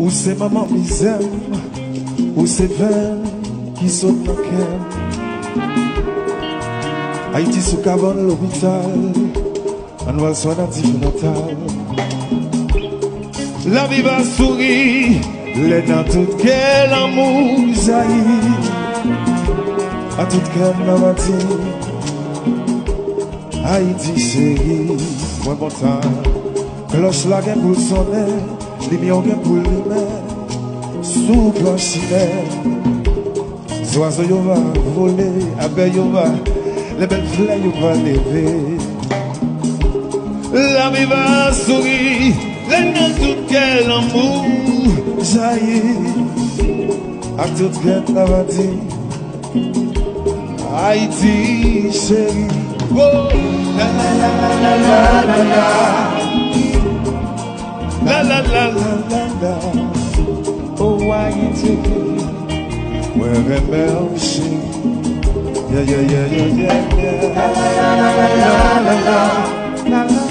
Ou c'est maman misère, ou c'est vin qui saute dans le cœur. Haïti sous cabane l'hôpital, on va soigner natal. La vie va sourire, les dans tout quel amour jaillit. À tout quel maladie, Haïti chérie, moi bon temps. Cloche la gain pour sonner, lumière gain pour lumière. Sous blanchiment, oiseaux yo va voler, abeilles yo va, les belles fleurs yo va lever. La vie va sourire, les dans tout quel amour jaillit. À tout quel maladie, Haïti chérie. Oh, la la la la la la la. La la la la la la. Oh, why you take it? Where am she? Yeah, yeah, yeah, yeah, yeah, yeah. La la la la la la la la.